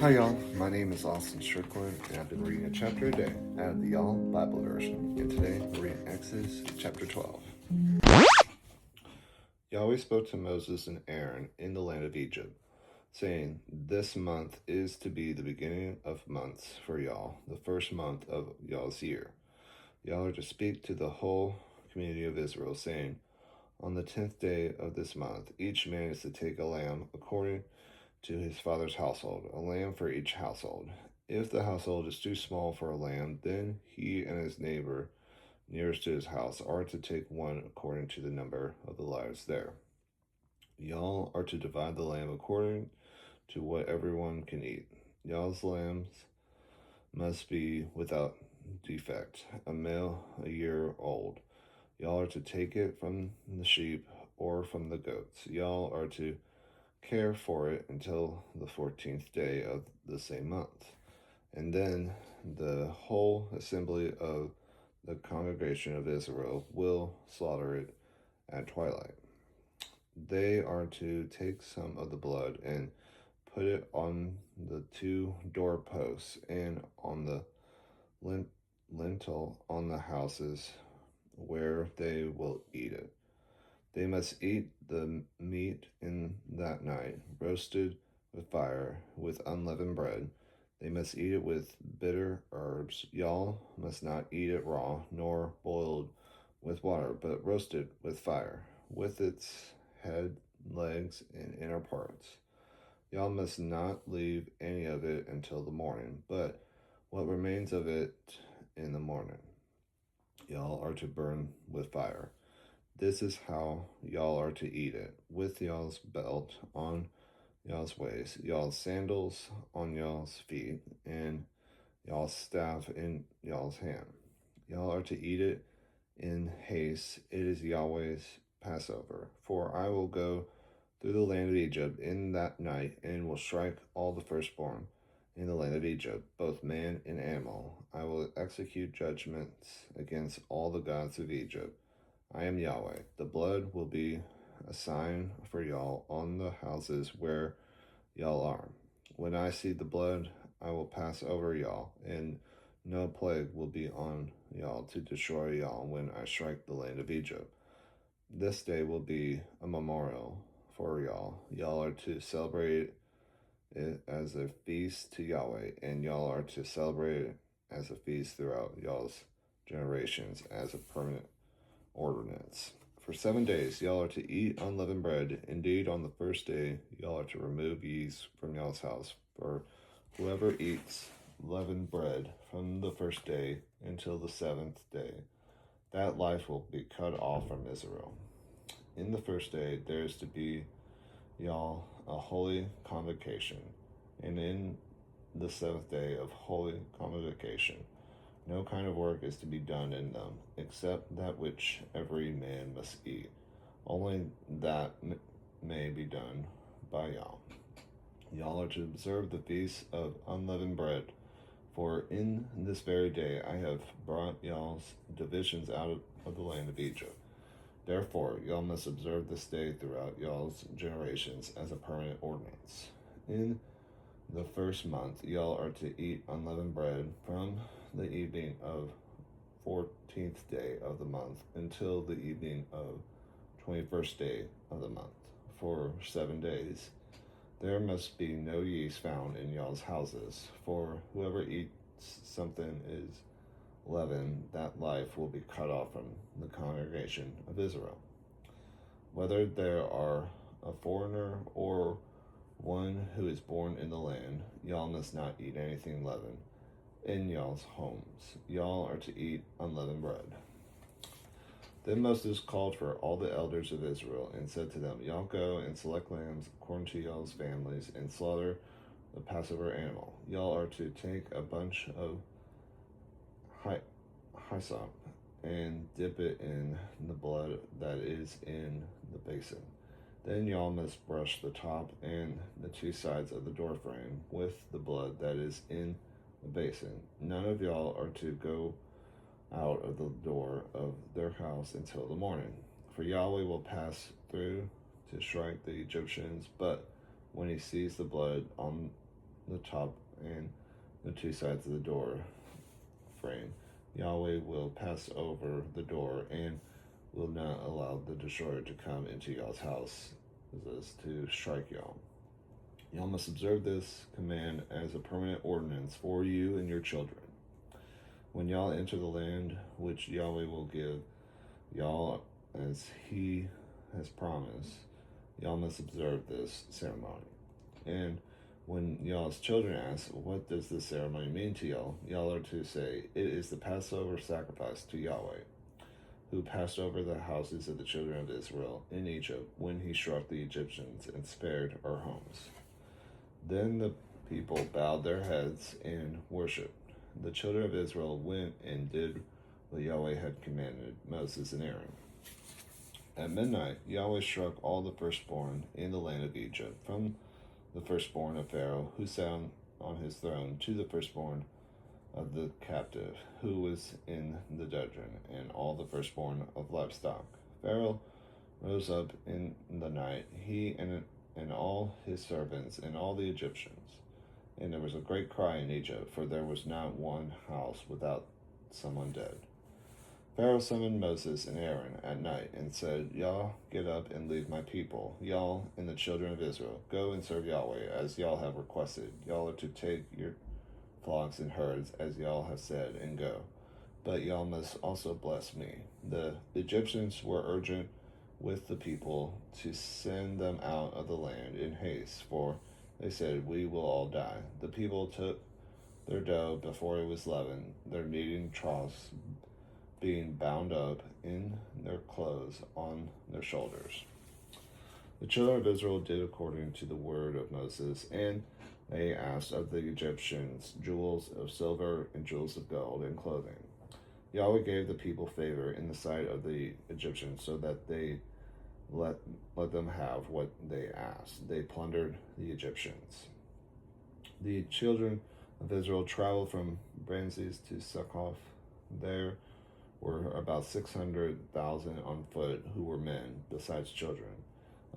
Hi y'all, my name is Austin Strickland and I've been reading a chapter a day out of the Y'all Bible version, and today we're reading Exodus chapter 12. Yahweh spoke to Moses and Aaron in the land of Egypt, saying, "This month is to be the beginning of months for y'all, the first month of y'all's year. Y'all are to speak to the whole community of Israel, saying, on the 10th day of this month, each man is to take a lamb according to his father's household, a lamb for each household. If the household is too small for a lamb, then he and his neighbor nearest to his house are to take one according to the number of the lives there. Y'all are to divide the lamb according to what everyone can eat. Y'all's lambs must be without defect, a male a year old. Y'all are to take it from the sheep or from the goats. Y'all are to care for it until the 14th day of the same month. And then the whole assembly of the congregation of Israel will slaughter it at twilight. They are to take some of the blood and put it on the two doorposts and on the lintel on the houses where they will eat it. They must eat the meat in that night, roasted with fire, with unleavened bread. They must eat it with bitter herbs. Y'all must not eat it raw, nor boiled with water, but roasted with fire, with its head, legs, and inner parts. Y'all must not leave any of it until the morning, but what remains of it in the morning, y'all are to burn with fire. This is how y'all are to eat it, with y'all's belt on y'all's waist, y'all's sandals on y'all's feet, and y'all's staff in y'all's hand. Y'all are to eat it in haste. It is Yahweh's Passover. For I will go through the land of Egypt in that night, and will strike all the firstborn in the land of Egypt, both man and animal. I will execute judgments against all the gods of Egypt. I am Yahweh. The blood will be a sign for y'all on the houses where y'all are. When I see the blood, I will pass over y'all, and no plague will be on y'all to destroy y'all when I strike the land of Egypt. This day will be a memorial for y'all. Y'all are to celebrate it as a feast to Yahweh, and y'all are to celebrate it as a feast throughout y'all's generations as a permanent ordinance. For 7 days y'all are to eat unleavened bread. Indeed, on the first day y'all are to remove yeast from y'all's house. For whoever eats leavened bread from the first day until the 7th day, that life will be cut off from Israel. In the first day there is to be y'all a holy convocation, and in the 7th day of holy convocation no kind of work is to be done in them, except that which every man must eat. Only that may be done by y'all. Y'all are to observe the feast of unleavened bread, for in this very day I have brought y'all's divisions out of the land of Egypt. Therefore, y'all must observe this day throughout y'all's generations as a permanent ordinance. In the first month, y'all are to eat unleavened bread from the evening of 14th day of the month until the evening of 21st day of the month. For 7 days, there must be no yeast found in y'all's houses, for whoever eats something is leaven, that life will be cut off from the congregation of Israel. Whether there are a foreigner or one who is born in the land, y'all must not eat anything leavened in y'all's homes. Y'all are to eat unleavened bread. Then Moses called for all the elders of Israel and said to them, y'all go and select lambs according to y'all's families and slaughter the Passover animal. Y'all are to take a bunch of hyssop and dip it in the blood that is in the basin. Then y'all must brush the top and the two sides of the doorframe with the blood that is in the basin. None of y'all are to go out of the door of their house until the morning, for Yahweh will pass through to strike the Egyptians, but when he sees the blood on the top and the two sides of the door frame. Yahweh will pass over the door and will not allow the destroyer to come into y'all's house to strike y'all. Y'all must observe this command as a permanent ordinance for you and your children. When y'all enter the land which Yahweh will give y'all as he has promised, y'all must observe this ceremony. And when y'all's children ask, what does this ceremony mean to y'all? Y'all are to say, it is the Passover sacrifice to Yahweh, who passed over the houses of the children of Israel in Egypt when he struck the Egyptians and spared our homes. Then the people bowed their heads and worshipped. The children of Israel went and did what Yahweh had commanded Moses and Aaron. At midnight, Yahweh struck all the firstborn in the land of Egypt, from the firstborn of Pharaoh, who sat on his throne, to the firstborn of the captive, who was in the dungeon, and all the firstborn of livestock. Pharaoh rose up in the night, he and all his servants, and all the Egyptians. And there was a great cry in Egypt, for there was not one house without someone dead. Pharaoh summoned Moses and Aaron at night and said, Y'all get up and leave my people. Y'all and the children of Israel, go and serve Yahweh as y'all have requested. Y'all are to take your flocks and herds as y'all have said, and go. But y'all must also bless me. The Egyptians were urgent with the people to send them out of the land in haste, for they said, we will all die. The people took their dough before it was leavened, their kneading troughs being bound up in their clothes on their shoulders. The children of Israel did according to the word of Moses, and they asked of the Egyptians jewels of silver and jewels of gold and clothing. Yahweh gave the people favor in the sight of the Egyptians, so that they let them have what they asked. They plundered the Egyptians. The children of Israel traveled from Ramses to Succoth. There were about 600,000 on foot who were men, besides children.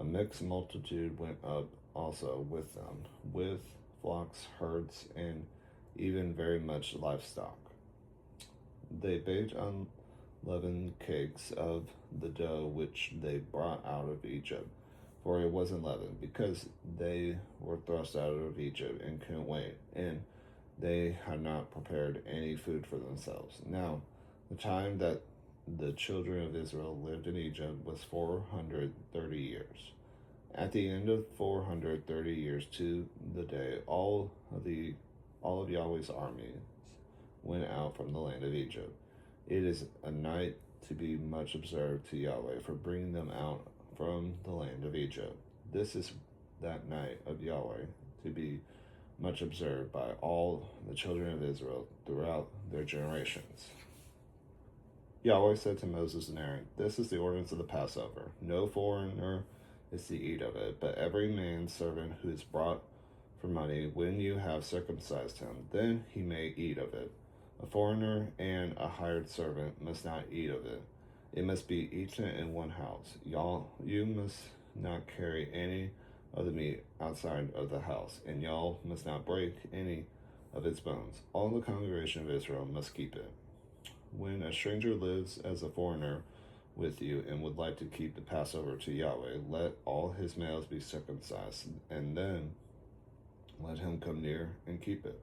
A mixed multitude went up also with them, with flocks, herds, and even very much livestock. They baked unleavened cakes of the dough which they brought out of Egypt, for it wasn't leavened, because they were thrust out of Egypt and couldn't wait, and they had not prepared any food for themselves. Now, the time that the children of Israel lived in Egypt was 430 years. At the end of 430 years to the day, all of Yahweh's armies went out from the land of Egypt. It is a night to be much observed to Yahweh for bringing them out from the land of Egypt. This is that night of Yahweh to be much observed by all the children of Israel throughout their generations. Yahweh said to Moses and Aaron, this is the ordinance of the Passover. No foreigner is to eat of it, but every man's servant who is brought for money, when you have circumcised him, then he may eat of it. A foreigner and a hired servant must not eat of it. It must be eaten in one house. You must not carry any of the meat outside of the house, and y'all must not break any of its bones. All the congregation of Israel must keep it. When a stranger lives as a foreigner with you and would like to keep the Passover to Yahweh, let all his males be circumcised, and then let him come near and keep it.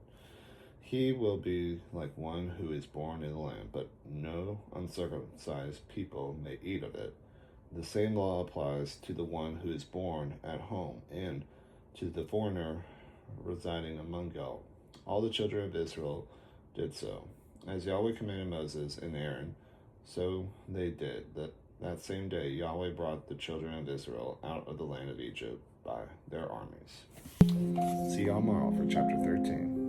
He will be like one who is born in the land, but no uncircumcised people may eat of it. The same law applies to the one who is born at home and to the foreigner residing among y'all. All the children of Israel did so. As Yahweh commanded Moses and Aaron, so they did. That same day, Yahweh brought the children of Israel out of the land of Egypt by their armies. See y'all tomorrow for chapter 13.